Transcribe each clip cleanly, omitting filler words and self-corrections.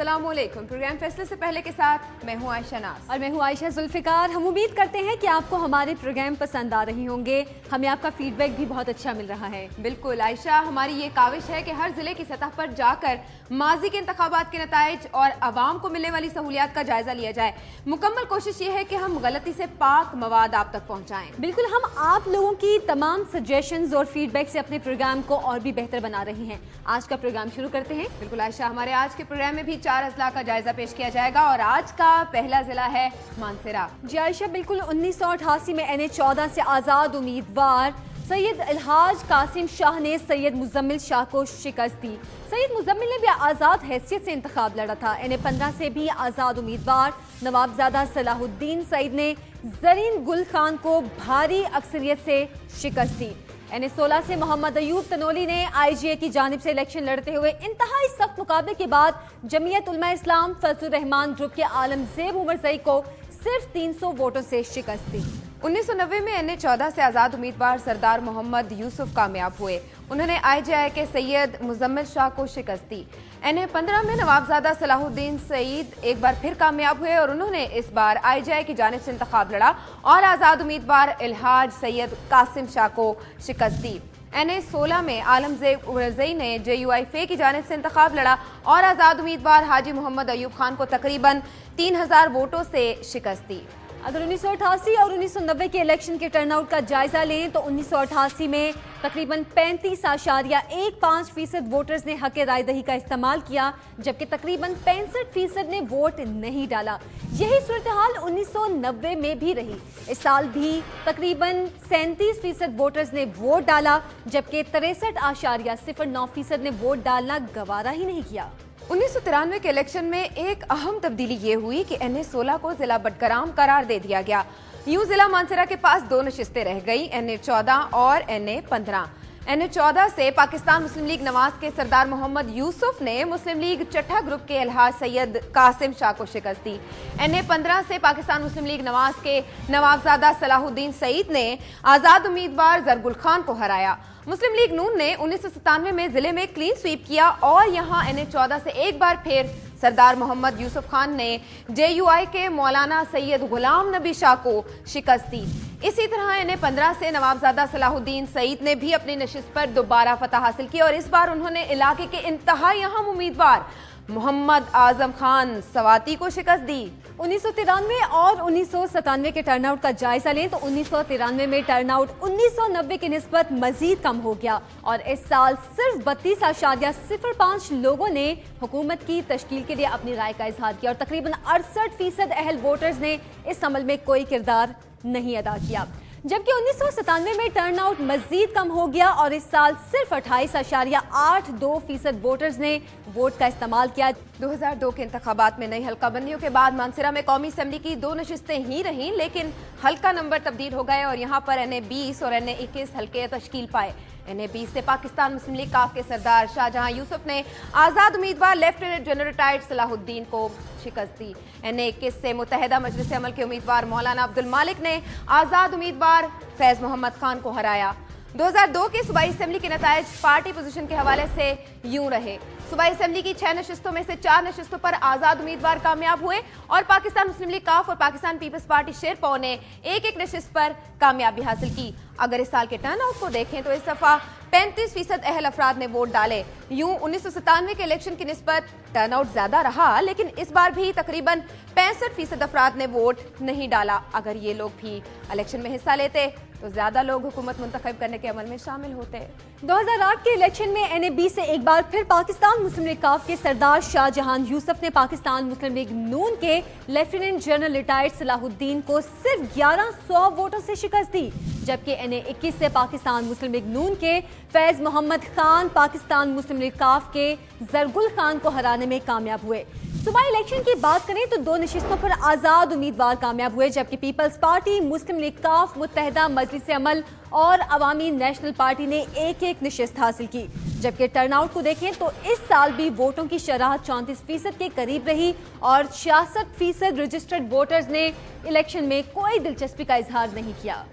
अस्सलाम वालेकुम। प्रोग्राम फैसले से पहले के साथ मैं हूँ आयशा नाज और मैं हूँ आयशा जुल्फिकार। हम उम्मीद करते हैं कि आपको हमारे प्रोग्राम पसंद आ रही होंगे। हमें आपका फीडबैक भी बहुत अच्छा मिल रहा है। बिल्कुल आयशा, हमारी ये काविश है कि हर जिले की सतह पर जाकर माजी के इंतखाबात के नताइज और आवाम को मिलने वाली सहूलियात का जायजा लिया जाए। मुकम्मल कोशिश ये है कि हम गलती से पाक मवाद आप तक पहुँचाएँ। बिल्कुल, हम आप लोगों की तमाम सजेशंस और फीडबैक से अपने प्रोग्राम को और भी बेहतर बना रही हैं। आज का प्रोग्राम शुरू करते हैं। बिल्कुल आयशा, हमारे आज के प्रोग्राम में भी 4 अजला का जायजा पेश किया जाएगा और आज का पहला जिला है मानसरा। जी आयशा, बिल्कुल 1988 में NA-14 से आज़ाद उम्मीदवार सैयद इल्हाज कासिम शाह ने सैयद मुजम्मिल शाह को शिकस्त दी। सैयद मुजम्मिल ने भी आज़ाद हैसियत से इंतखाब लड़ा था। NA-15 से भी आज़ाद उम्मीदवार नवाबजादा सलाहुद्दीन सईद ने जरीन गुल खान को भारी अक्सरियत से शिकस्त दी। NA-16 से मोहम्मद अयूब तनोली ने IGA की जानिब से इलेक्शन लड़ते हुए इंतहाई सख्त मुकाबले के बाद जमीयत उलमा इस्लाम फजलुर रहमान ग्रुप के आलमजेब उमरजई को सिर्फ 300 वोटों से शिकस्त दी। 1990 में NA-14 से आज़ाद उम्मीदवार सरदार मोहम्मद यूसुफ कामयाब हुए। उन्होंने IGA के सैयद मुजम्मिल शाह को शिकस्त दी। NA-15 में नवाबजादा सलाहुद्दीन सईद एक बार फिर कामयाब हुए और उन्होंने इस बार IGA की जानिब से इंतखाब लड़ा और आज़ाद उम्मीदवार इल्हाज सैयद कासिम शाह को शिकस्त दी। NA-16 में आलमजेब उमरजई ने JUI की जानिब से इंतखाब लड़ा और आज़ाद उम्मीदवार हाजी मोहम्मद अयूब खान को तकरीबन 3000 वोटों से शिकस्त दी। अगर 1988 और 1990 के इलेक्शन के टर्नआउट का जायजा लें तो 1988 में तकरीबन 35.15% वोटर्स ने हक राय दही का इस्तेमाल किया, जबकि तकरीबन 65% ने वोट नहीं डाला। यही सूरत हाल 1990 में भी रही। इस साल भी तकरीबन 37% वोटर्स ने वोट डाला, जबकि 63.09% ने वोट डालना गवारा ही नहीं किया। 1993 के इलेक्शन में एक अहम तब्दीली ये हुई कि NA-16 को जिला बडगराम करार दे दिया गया। यूं जिला मानसरा के पास 2 नशिस्तें रह गई, NA-14 और NA-15। NA-14 से पाकिस्तान मुस्लिम लीग नवाज के सरदार मोहम्मद यूसुफ ने मुस्लिम लीग चट्ठा ग्रुप के इल्हाज सैयद कासिम शाह को शिकस्त दी। NA-15 से पाकिस्तान मुस्लिम लीग नवाज के नवाबजादा सलाहुद्दीन सईद ने आज़ाद उम्मीदवार जरगुल खान को हराया। मुस्लिम लीग नून ने 1997 में जिले में क्लीन स्वीप किया और यहां NA-14 से एक बार फिर सरदार मोहम्मद यूसुफ खान ने JUI के मौलाना सैयद गुलाम नबी शाह को शिकस्त दी। इसी तरह NA-15 से नवाबजादा सलाहुद्दीन सईद ने भी अपनी नशिस्त पर दोबारा फतह हासिल की और इस बार उन्होंने इलाके के इंतहाई अहम उम्मीदवार मोहम्मद आजम खान सवाती को शिकस्त दी। 1993 और 1997 के टर्नआउट का जायजा लें तो 1993 में टर्नआउट 1990 की निस्बत मजीद कम हो गया और इस साल सिर्फ 32.05 लोगों ने हुकूमत की तश्कील के लिए अपनी राय का इजहार किया और तकरीबन 68% अहल वोटर्स ने इस अमल में कोई किरदार नहीं अदा किया। जबकि 1997 में टर्नआउट मजीद कम हो गया और इस साल सिर्फ 28.82% वोटर्स ने वोट का इस्तेमाल किया। 2002 के इंतखाबात में नई हल्का बंदियों के बाद मानसरा में कौमी असेंबली की 2 नशिस्तें ही रहीं, लेकिन हल्का नंबर तब्दील हो गए और यहाँ पर NA-20 और NA-21 हल्के तश्कील पाए। NA-20 से पाकिस्तान मुस्लिम लीग काफ के सरदार शाहजहां यूसुफ ने आज़ाद उम्मीदवार लेफ्टिनेंट जनरल रिटायर्ड सलाहुद्दीन को शिकस्त दी। NA-21 से मुत्तहिदा मजलिस अमल के उम्मीदवार मौलाना अब्दुल मालिक ने आज़ाद उम्मीदवार फैज मोहम्मद खान को हराया। 2002 के सूबाई असेंबली के नताइज पार्टी पोजीशन के हवाले से यूं रहे। सूबाई असेंबली की 6 नशिस्तों में से 4 नशिस्तों पर आज़ाद उम्मीदवार कामयाब हुए और पाकिस्तान मुस्लिम लीग काफ और पाकिस्तान पीपल्स पार्टी शेरपा ने एक नशिस्त पर कामयाबी हासिल की। अगर इस साल के टर्नआउट को देखें तो इस दफा 35% अहल अफराद ने वोट डाले। यूं 1997 के इलेक्शन की निस्बत टर्नआउट ज्यादा रहा, लेकिन इस बार भी तकरीबन 65% अफराद ने वोट नहीं डाला। अगर ये लोग भी इलेक्शन में हिस्सा लेते तो ज्यादा लोग हुकूमत मुंतखब करने के अमल में शामिल होते। 2008 के इलेक्शन में NA-20 से एक बार फिर पाकिस्तान मुस्लिम लीग काफ के सरदार शाहजहां यूसुफ ने पाकिस्तान मुस्लिम लीग नून के लेफ्टिनेंट जनरल रिटायर्ड सलाहुद्दीन को सिर्फ 1100 वोटों से शिकस्त दी, जबकि NA-21 से पाकिस्तान मुस्लिम लीग नून के फैज मोहम्मद खान पाकिस्तान मुस्लिम लीग काफ के जरगुल खान को हराने में कामयाब हुए। सूबाई इलेक्शन की बात करें तो 2 नशिस्तों पर आज़ाद उम्मीदवार कामयाब हुए, जबकि पीपल्स पार्टी, मुस्लिम लीग काफ, मुत्तहिदा मजलिस अमल और अवामी नेशनल पार्टी ने एक नशिस्त हासिल की। जबकि टर्नआउट को देखें तो इस साल भी वोटों की शरह 34% के करीब रही और 66% रजिस्टर्ड वोटर्स ने इलेक्शन में कोई दिलचस्पी का इजहार नहीं किया।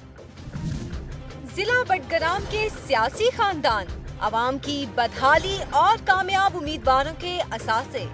जिला बडगराम के सियासी खानदान, अवाम की बदहाली और कामयाब उम्मीदवारों के असासे।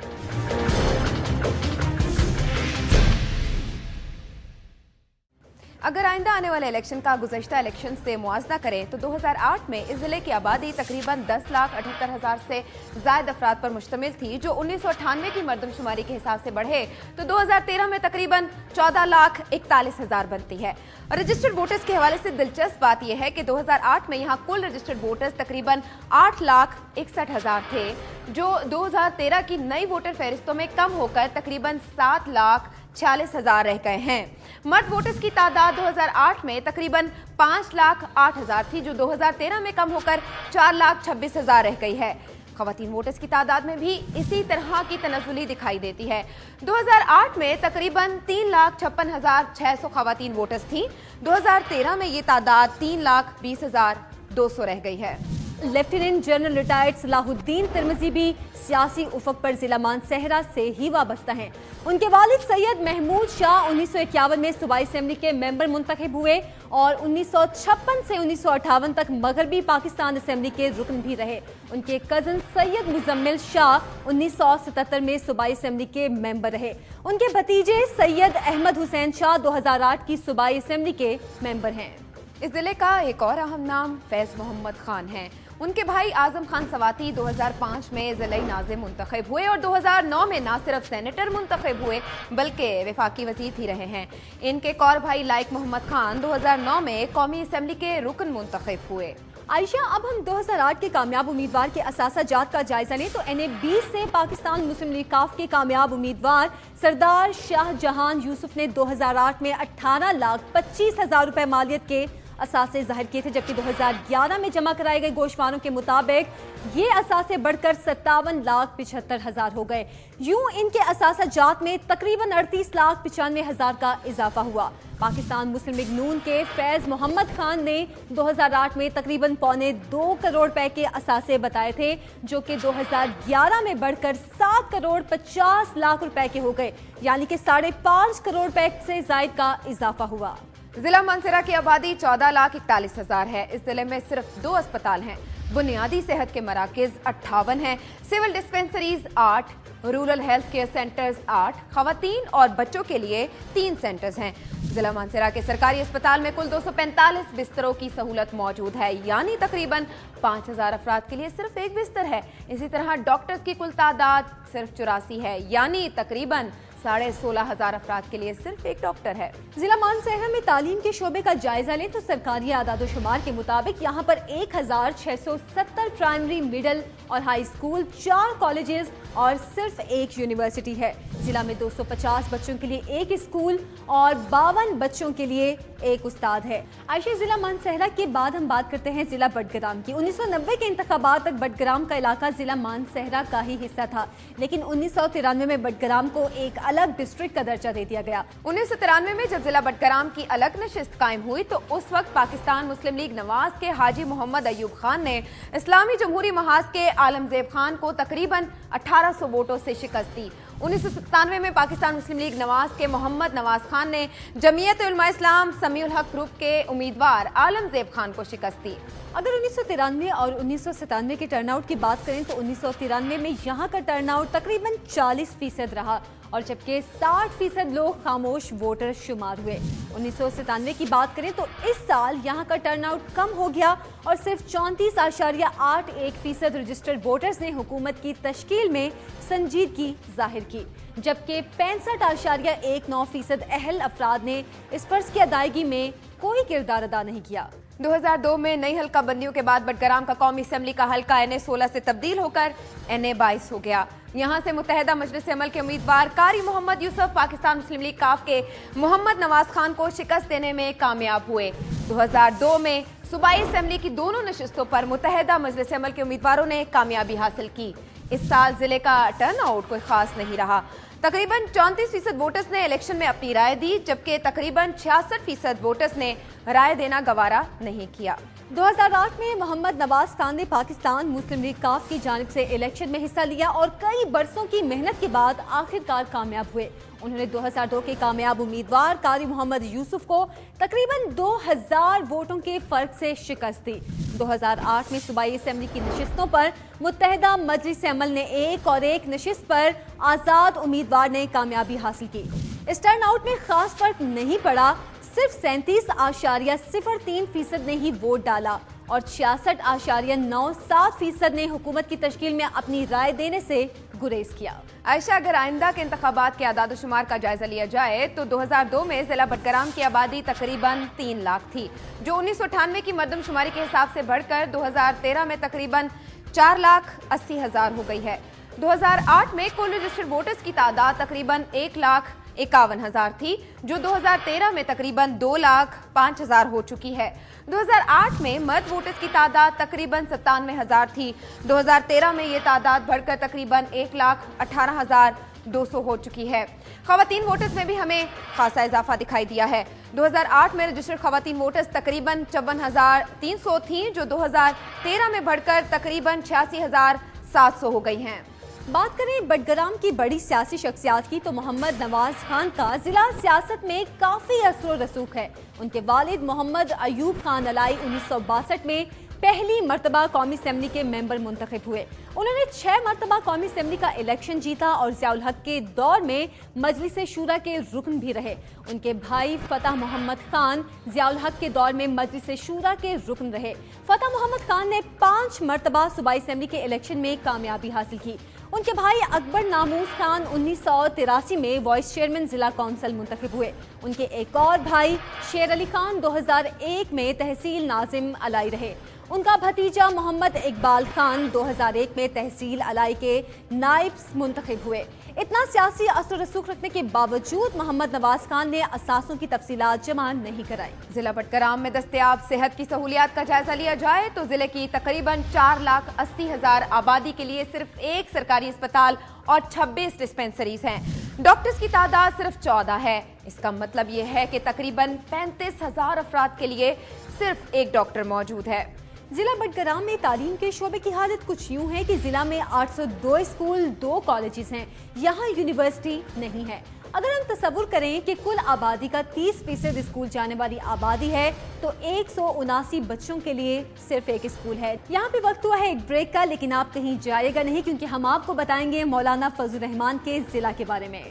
अगर आइंदा आने वाले इलेक्शन का गुज़श्ता इलेक्शन से मुआवजा करें तो 2008 में इस जिले की आबादी तकरीबन 10,78,000 से ज़ायद अफराद पर मुश्तमिल थी, जो 1998 की मरदमशुमारी के हिसाब से बढ़े तो 2013 में तकरीबन 14,41,000 बनती है। और रजिस्टर्ड वोटर्स के हवाले से दिलचस्प बात यह है कि 2008 में यहाँ कुल रजिस्टर्ड वोटर्स तकरीबन 8,61,000 थे, जो 2013 की नई वोटर फहरिस्तों में कम होकर तकरीबन 7,46,000 रह गए हैं। मर्द वोटर्स की तादाद 2008 में तकरीबन 5,08,000 थी, जो 2013 में कम होकर 4,26,000 रह गई है। ख़वातीन वोटर्स की तादाद में भी इसी तरह की तनज़ुली दिखाई देती है। 2008 में तकरीबन 3,56,600 ख़वातीन वोटर्स थीं। 2013 में ये तादाद 3,20,200 रह गई है। Lieutenant general retired Salahuddin Tirmidhi भी सियासी उफक पर जिला मानसहरा से ही वाबस्ता हैं। उनके वालिद सैयद महमूद शाह 1951 में सूबाई असेंबली के मेंबर मुंतखब हुए और 1956 से 1958 तक मगरबी पाकिस्तान असेंबली के रुकन भी रहे। उनके कज़न सैयद मुजम्मिल शाह 1977 में सूबाई असेंबली के मेंबर रहे। उनके भतीजे सैयद अहमद हुसैन शाह 2008 की सूबाई असेंबली के मेंबर हैं। इस जिले का एक और अहम नाम फैज़ मोहम्मद खान है। उनके भाई आजम खान सवाती 2005 में ज़िले नाज़िम मुंतखब हुए और 2009 में न सिर्फ सेनेटर मुंतखब हुए बल्कि वफाकी वज़ीर भी रहे हैं। इनके एक और भाई लाइक मोहम्मद खान 2009 में कौमी असम्बली के रुकन मुंतखब हुए। आयशा, अब हम 2008 के कामयाब उम्मीदवार के असासा-जात का जायजा लें तो NA-20 से पाकिस्तान मुस्लिम लीग काफ के कामयाब उम्मीदवार सरदार शाहजहां यूसुफ ने 2008 में 18,25,000 रुपए मालियत के असासे जाहिर किए थे, जबकि 2011 में जमा कराए गए गोशवारों के मुताबिक ये असासे बढ़कर 57,75,000 हो गए। यूं इनके असासा जात में तकरीबन 38,95,000 का इजाफा हुआ। पाकिस्तान मुस्लिम लीग नून के फैज़ मोहम्मद खान ने 2008 में तकरीबन 2.25 करोड़ रुपए के असासे बताए थे, जो कि 2011 में बढ़कर 7,50,00,000 रुपए के हो गए, यानी कि 5.5 करोड़ रुपए से जायद का इजाफा हुआ। जिला मानसरा की आबादी 14,41,000 है। इस जिले में सिर्फ 2 अस्पताल हैं। बुनियादी सेहत के मराकज 58 हैं, civil dispensaries 8, rural health care centres 8, खवातीन और बच्चों के लिए 3 सेंटर्स हैं। जिला मानसरा के सरकारी अस्पताल में कुल 245 बिस्तरों की सहूलत मौजूद है, यानी तकरीबन 5,000 अफराद के लिए सिर्फ 1 बिस्तर है। इसी तरह डॉक्टर्स की कुल तादाद सिर्फ 84 है, यानी तकरीबन 16,500 अफराद के लिए सिर्फ 1 डॉक्टर है। जिला मानसहरा में तालीम के शोबे का जायजा लें तो सरकारी आदादोशुमार के मुताबिक यहाँ पर 1,670 प्राइमरी, मिडिल और हाई स्कूल, 4 कॉलेजेस और सिर्फ 1 यूनिवर्सिटी है। जिला में 250 बच्चों के लिए 1 स्कूल और 52 बच्चों के लिए 1 उस्ताद है। आयशा, जिला मानसहरा के बाद हम बात करते हैं जिला बडग्राम की। 1990 के इंतखाबात तक बडग्राम का इलाका जिला मानसहरा का ही हिस्सा था, लेकिन 1993 में बडग्राम को एक अलग डिस्ट्रिक्ट का दर्जा दे दिया गया। 1993 में जब जिला बडग्राम की अलग नशिस्त कायम हुई तो उस वक्त पाकिस्तान मुस्लिम लीग नवाज के हाजी मोहम्मद अयूब खान ने इस्लामी जमहूरी महाज के आलमजेब खान को तकरीबन 1800 वोटों से शिकस्त दी। 1997 में पाकिस्तान मुस्लिम लीग नवाज के मोहम्मद नवाज खान ने जमीयत उलमा इस्लाम समीउल हक ग्रुप के उम्मीदवार आलमजेब खान को शिकस्त दी। अगर 1993 और 1997 के टर्नआउट की बात करें तो 1993 में यहाँ का टर्नआउट तकरीबन 40% रहा और जबकि 60% लोग खामोश वोटर शुमार हुए। 1997 की बात करें तो इस साल यहाँ का टर्नआउट कम हो गया और सिर्फ 34.81% रजिस्टर्ड वोटर्स ने हुकूमत की तश्कील में संजीदगी जाहिर की, जबकि 65.19% अहल अफराद ने इस फर्ज की अदायगी में कोई किरदार अदा नहीं किया। 2002 में नई हल्का बंदियों के बाद बडग्राम का कौमी असेंबली का हल्का NA-16 से तब्दील होकर NA-22 हो गया। यहाँ से मुत्तहदा मजलिस अमल के उम्मीदवार कारी मोहम्मद यूसुफ पाकिस्तान मुस्लिम लीग काफ के मोहम्मद नवाज खान को शिकस्त देने में कामयाब हुए। 2002 में सूबाई असेंबली की दोनों नशिस्तों पर मुत्तहदा मजलिस अमल के उम्मीदवारों ने कामयाबी हासिल की। इस साल जिले का टर्नआउट कोई खास नहीं रहा। तकरीबन 34% वोटर्स ने इलेक्शन में अपनी राय दी, जबकि तकरीबन 66% वोटर्स ने राय देना गवारा नहीं किया। 2008 में मोहम्मद नवाज खान ने पाकिस्तान मुस्लिम लीग काफ की जानिब से इलेक्शन में हिस्सा लिया और कई बरसों की मेहनत के बाद आखिरकार कामयाब हुए। उन्होंने 2002 के कामयाब उम्मीदवार कारी मोहम्मद यूसुफ को तकरीबन 2000 वोटों के फर्क से शिकस्त दी। 2008 में सूबाई असेंबली की नशिस्तों पर मुत्तहदा मजलिस अमल ने एक नशिस्त पर आज़ाद उम्मीदवार ने कामयाबी हासिल की। इस टर्नआउट में खास फर्क नहीं पड़ा, सिर्फ 37.03% ने ही वोट डाला और 66.97% ने हुकूमत की तश्कील में अपनी राय देने से गुरेज किया। आयशा, अगर आइंदा के इंतखाबात के आदाद शुमार का जायजा लिया जाए तो 2002 में जिला बटगराम की आबादी तकरीबन 3 लाख थी, जो 1998 की मर्दमशुमारी के हिसाब से बढ़कर 2013 में तकरीबन 4,80,000 हो गई है। 2008 में कुल रजिस्टर्ड वोटर्स की तादाद तकरीबन 1,51,000 थी, जो 2013 में तकरीबन 2,05,000 हो चुकी है। 2008 में मर्द वोटर्स की तादाद तकरीबन 97,000 थी। 2013 में ये तादाद बढ़कर तकरीबन 1,18,200 हो चुकी है। खवातीन वोटर्स में भी हमें खासा इजाफा दिखाई दिया है। 2008 में रजिस्टर्ड खवातीन वोटर्स तकरीबन 54,300 थी, जो 2013 में बढ़कर तकरीबन 86,700 हो गई हैं। बात करें बटगराम की बड़ी सियासी शख्सियात की तो मोहम्मद नवाज खान का जिला सियासत में काफी असर रसूख है। उनके वालिद मोहम्मद अयूब खान अलाई 1962 में पहली मर्तबा कौमी असेंबली के मेंबर मुंतखब हुए। उन्होंने 6 मर्तबा कौमी असेंबली का इलेक्शन जीता और ज़ियाउल हक के दौर में मजलिस शूरा के रुकन भी रहे। उनके भाई फतह मोहम्मद खान ज़ियाउल हक के दौर में मजलिस शूरा के रुकन रहे। फतह मोहम्मद खान ने 5 मर्तबा सूबाई असेंबली के इलेक्शन में कामयाबी हासिल की। उनके भाई अकबर नामूस खान 1983 में वाइस चेयरमैन जिला कौंसिल मुंतखब हुए। उनके एक और भाई शेर अली खान 2001 में तहसील नाजिम अलाई रहे। उनका भतीजा मोहम्मद इकबाल खान 2001 में तहसील अलाई के नायब मुंतखब हुए। इतना सियासी असर रसूख रखने के बावजूद मोहम्मद नवाज खान ने असासों की तफसीलात जमा नहीं कराई। जिला बटगराम में दस्तयाब सेहत की सहूलियात का जायजा लिया जाए तो जिले की तकरीबन 4,80,000 आबादी के लिए सिर्फ एक सरकारी अस्पताल और 26 डिस्पेंसरीज हैं। डॉक्टर्स की तादाद सिर्फ 14 है। इसका मतलब यह है कि तकरीबन 35,000 अफराद के लिए सिर्फ एक डॉक्टर मौजूद है। जिला बटगराम में तालीम के शोबे की हालत कुछ यूं है कि जिला में 802 स्कूल, 2 कॉलेजेस हैं। यहाँ यूनिवर्सिटी नहीं है। अगर हम तसव्वुर करें कि कुल आबादी का 30% स्कूल जाने वाली आबादी है तो 179 बच्चों के लिए सिर्फ एक स्कूल है। यहाँ पे वक्त हुआ है एक ब्रेक का, लेकिन आप कहीं जाइएगा नहीं क्योंकि हम आपको बताएंगे मौलाना फजलुर रहमान के जिला के बारे में।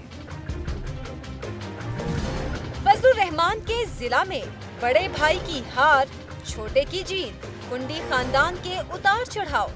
फजलुर रहमान के जिला में बड़े भाई की हार, छोटे की जीत, कुंडी खानदान के उतार चढ़ाव।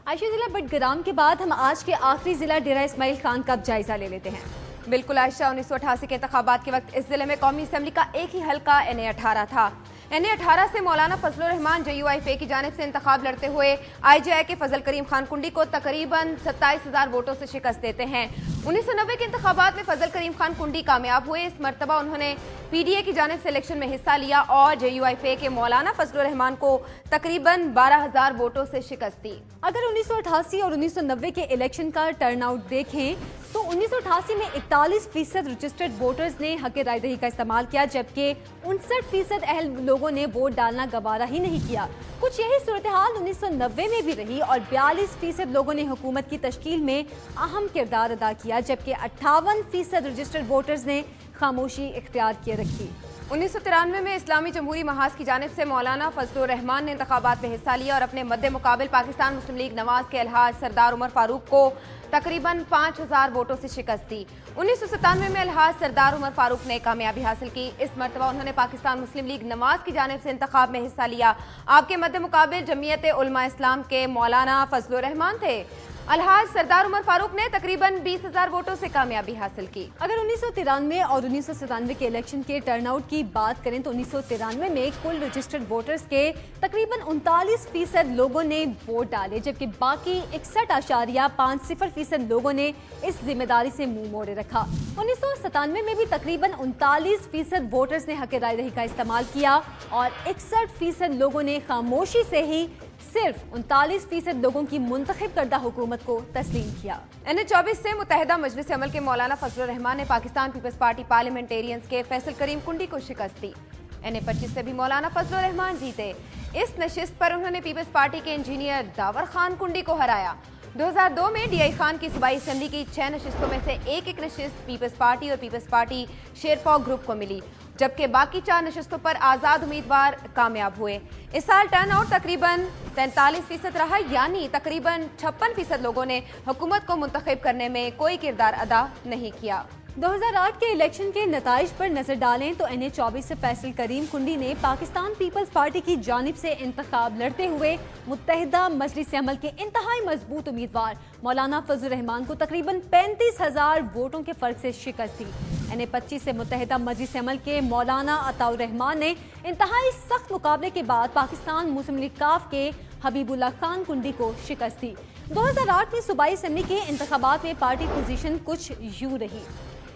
आयशा, जिला बटगराम के बाद हम आज के आखिरी जिला डेरा इस्माइल खान का जायजा ले लेते हैं। बिल्कुल आयशा, 1988 के इंतखाबात के वक्त इस जिले में कौमी असेंबली का एक ही हल्का NA18 था। NA18 से मौलाना फजलुर रहमान JUIF की जानिब से इंतखाब लड़ते हुए IJI के फजल करीम खान कुंडी को तकरीबन 27,000 वोटों से शिकस्त देते हैं। 1990 के इंतखाबात में फजल करीम खान कुंडी कामयाब हुए। इस मरतबा उन्होंने PDA की जानिब से इलेक्शन में हिस्सा लिया और JUIF के मौलाना फजलुर रहमान को तकरीबन 12,000 वोटों से शिकस्त दी। अगर 1988 और 1990 के इलेक्शन का टर्नआउट देखें तो 1988 में 41% रजिस्टर्ड वोटर्स ने हक राय दही का इस्तेमाल किया, जबकि 59% अहल लोगों ने वोट डालना गवारा ही नहीं किया। कुछ यही सूरत हाल 1990 में भी रही और 42% लोगों ने हुकूमत की तश्कील में अहम किरदार अदा किया, जबकि 58% रजिस्टर्ड वोटर्स ने खामोशी इख्तियार किए रखी। 1993 में इस्लामी जमहूरी महाज की जानिब से मौलाना फजलुर रहमान ने इंतखाबात में हिस्सा लिया और अपने मद्दे मुकाबिल पाकिस्तान मुस्लिम लीग नवाज के अलहाज सरदार उमर फारूक को तकरीबन 5,000 वोटों से शिकस्त दी। 1997 में अलहाज सरदार उमर फारूक ने कामयाबी हासिल की। इस मरतबा उन्होंने पाकिस्तान मुस्लिम लीग नवाज की जानिब से इंतखाब में हिस्सा लिया। आपके मद्दे मुकाबिल जमीयत उलमा इस्लाम के मौलाना फजलुर रहमान थे। अलहाज सरदार उमर फारूक ने तकरीबन 20,000 वोटों से कामयाबी हासिल की। अगर 1993 और 1997 के इलेक्शन के टर्नआउट की बात करें तो 1993 में कुल रजिस्टर्ड वोटर्स के तकरीबन 39% लोगों ने वोट डाले, जबकि बाकी 61.50% लोगों ने इस जिम्मेदारी से मुंह मोड़े रखा। 1997 में भी तकरीबन 39% वोटर्स ने हक राय दही का इस्तेमाल किया और 61% लोगों ने खामोशी से ही सिर्फ 39% लोगों की मुंतखब करदा हुकूमत को तस्लीम किया। NA24 से मुत्तहिदा मजलिस अमल के मौलाना फजलुर रहमान ने पाकिस्तान पीपल्स पार्टी पार्लियामेंटेरियंस के फैसल करीम कुंडी को शिकस्त दी। NA25 से भी मौलाना फजलुर रहमान जीते। इस नशिस्त पर उन्होंने पीपल्स पार्टी के इंजीनियर दावर खान कुंडी को हराया। 2002 में DI खान की सूबाई असेंबली की 6 नशिस्तों में से एक नशिस्त पीपल्स पार्टी और पीपल्स पार्टी शेरपा ग्रुप को मिली, जबकि बाकी 4 नशिस्तों पर आज़ाद उम्मीदवार कामयाब हुए। इस साल टर्न आउट तकरीबन 43% रहा, यानी तकरीबन 56% लोगों ने हुकूमत को मुंतखब करने में कोई किरदार अदा नहीं किया। 2008 के इलेक्शन के नताइज पर नजर डालें तो NA-24 से फैसल करीम कुंडी ने पाकिस्तान पीपल्स पार्टी की जानिब से इंतखाब लड़ते हुए मुत्तहिदा मजलिस अमल के इंतहाई मजबूत उम्मीदवार मौलाना फजल रहमान को तकरीबन 35,000 वोटों के फर्क से शिकस्त दी। NA-25 से मुत्तहिदा मजलिस अमल के मौलाना अताउर रहमान ने इंतहाई सख्त मुकाबले के बाद पाकिस्तान मुस्लिम लीग काफ के हबीबुल्लाह खान कुंडी को शिकस्त दी। 2008 में सूबाई असेंबली के इंतखाबात में पार्टी पोजीशन कुछ यूं रही: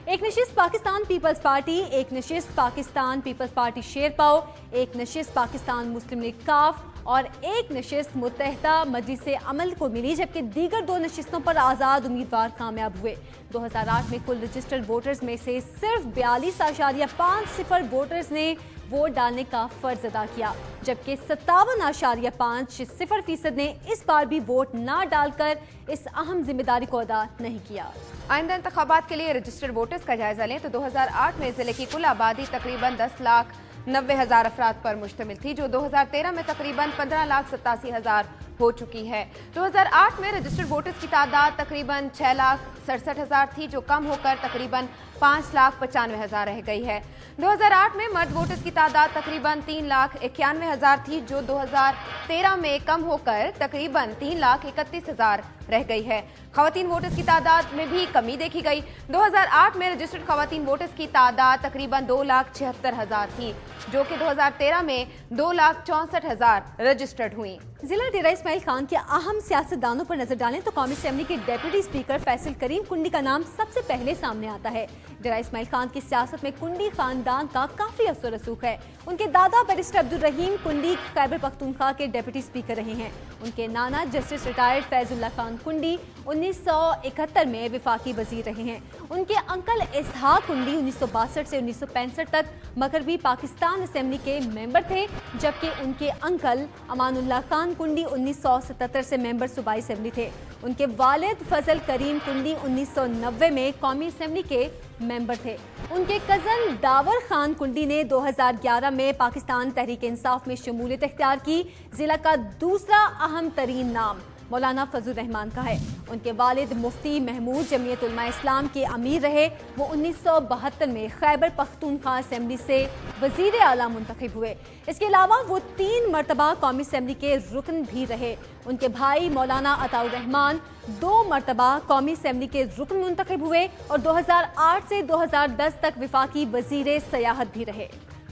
एक नशिस्त पाकिस्तान पीपल्स पार्टी, एक नशिस्त पाकिस्तान पीपल्स पार्टी शेरपाओ, एक नशिस्त पाकिस्तान मुस्लिम लीग काफ और एक नशिस्त मुत्तहिदा मजलिस अमल को मिली, जबकि दीगर 2 नशिस्तों पर आज़ाद उम्मीदवार कामयाब हुए। 2008 में कुल रजिस्टर्ड वोटर्स में से सिर्फ 42.50 वोटर्स ने वोट डालने का फर्ज अदा किया, जबकि 57.50% ने इस बार भी वोट ना डालकर इस अहम जिम्मेदारी को अदा नहीं किया। आइंदा इंतखाबात के लिए रजिस्टर्ड वोटर्स का जायजा लें तो 2008 में जिले की कुल आबादी तकरीबन 10,90,000 अफराद पर मुश्तमिल थी, जो 2013 में तकरीबन 15,87,000 हो चुकी है। 2008 में रजिस्टर्ड वोटर्स की तादाद तकरीबन 6,67,000 थी, जो कम होकर तकरीबन 5,95,000 रह गई है। 2008 में मर्द वोटर्स की तादाद तकरीबन 3,91,000 थी, जो 2013 में कम होकर तकरीबन 3,31,000 रह गई है। खवातीन वोटर्स की तादाद में भी कमी देखी गई। 2008 में रजिस्टर्ड खवातीन वोटर्स की तादाद तकरीबन 2,76,000 थी, जो कि 2013 में 2,64,000 रजिस्टर्ड हुई। जिला डेरा इस्माइल खान के अहम सियासतदानों पर नजर डालें तो कौमी असेंबली के डेप्यूटी स्पीकर फैसल करीम कुंडी का नाम सबसे पहले सामने आता है। डेरा इस्माइल खान की सियासत में कुंडी खानदान का काफी असर रसूख है। उनके दादा बैरिस्टर अब्दुल रहीम कुंडी खैबर पख्तूनख्वा के डेप्यूटी स्पीकर रहे हैं। उनके नाना जस्टिस रिटायर्ड फैजुल्लाह खान कुंडी 1971 में विफाकी वजीर रहे हैं। उनके अंकल इसहाक कुंडी 1962 से 1965 तक मगरबी पाकिस्तान असेंबली के मेंबर थे, जबकि उनके अंकल अमानुल्लाह खान कुंडी 1977 से मेंबर सूबाई असेंबली थे। उनके वालिद फजल करीम कुंडी 1990 में कौमी असेंबली के मेंबर थे। उनके कजन दावर खान कुंडी ने 2011 में पाकिस्तान तहरीक इंसाफ में शमूलियत इख्तियार की। जिला का दूसरा अहम तरीन नाम मौलाना फजल रहमान का है। उनके वालिद मुफ्ती महमूद जमीयत उलमा इस्लाम के अमीर रहे। वो 1972 में खैबर पख्तूनख्वा असेंबली से वजीर आला मुंतखब हुए। इसके अलावा वो 3 मरतबा कौमी असेंबली के रुकन भी रहे। उनके भाई मौलाना अताउर रहमान 2 मरतबा कौमी असेंबली के रुकन मुंतखब हुए और 2008 से 2010 तक विफाकी वजीर सयाहत भी रहे।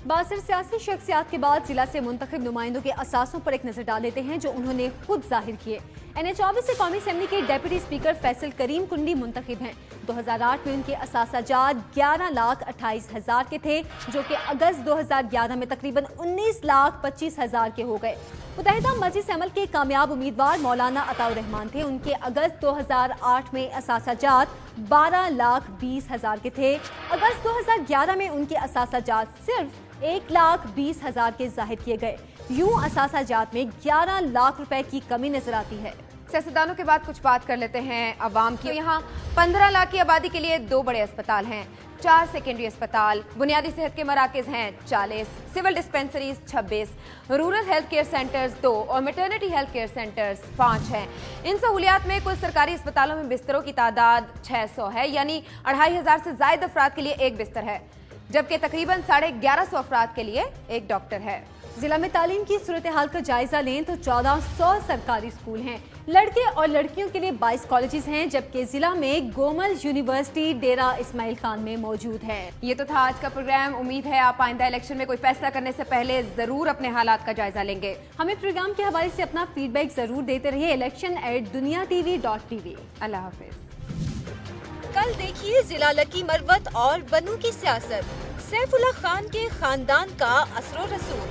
बासर सियासी शख्सियात के बाद जिला से मुंतखब नुमाइंदों के असासों पर एक नजर डाल लेते हैं जो उन्होंने खुद जाहिर किए। NA-24 से कौमी असेंबली के डेप्यूटी स्पीकर फैसल करीम कुंडी मुंतखब हैं। 2008 में उनके असासाजात 11,28,000 के थे, जो कि अगस्त 2011 में तकरीबन 19,25,000 के हो गए। मुत्तहिदा मजलिस अमल के कामयाब उम्मीदवार मौलाना अताउर रहमान थे। उनके अगस्त 2008 में असासाजात 12,20,000 के थे। अगस्त 2011 में उनके असासाजात सिर्फ 1,20,000 के जाहिर किए गए। यूं असासाजात में 11 लाख रुपए की कमी नजर आती है। सियासतदानों के बाद कुछ बात कर लेते हैं अवाम की। यहाँ 15 लाख की आबादी के लिए 2 बड़े अस्पताल हैं, 4 सेकेंडरी अस्पताल, बुनियादी सेहत के मराकज हैं 40, civil dispensaries 26, rural health care centres 2 और मैटरनिटी हेल्थ केयर सेंटर्स 5 हैं। इन सहूलियात में कुल सरकारी अस्पतालों में बिस्तरों की तादाद 600 है, यानी 2,500 से ज्यादा अफराद के लिए एक बिस्तर है, जबकि तकरीबन 1150 अफराद के लिए एक डॉक्टर है। जिला में तालीम की सूरत हाल का जायजा लें तो 1400 सरकारी स्कूल हैं। लड़के और लड़कियों के लिए 22 कॉलेजेस हैं, जबकि जिला में गोमल यूनिवर्सिटी डेरा इस्माइल खान में मौजूद है। ये तो था आज का प्रोग्राम। उम्मीद है आप आइंदा इलेक्शन में कोई फैसला करने से पहले जरूर अपने हालात का जायजा लेंगे। हमें प्रोग्राम के हवाले से अपना फीडबैक जरूर देते रहिए। election@duniatv.tv। अल्लाह हाफिज। कल देखिए जिला लकी मरवत और बनू की सियासत, सैफुल्लाह खान के खानदान का असर रसूल।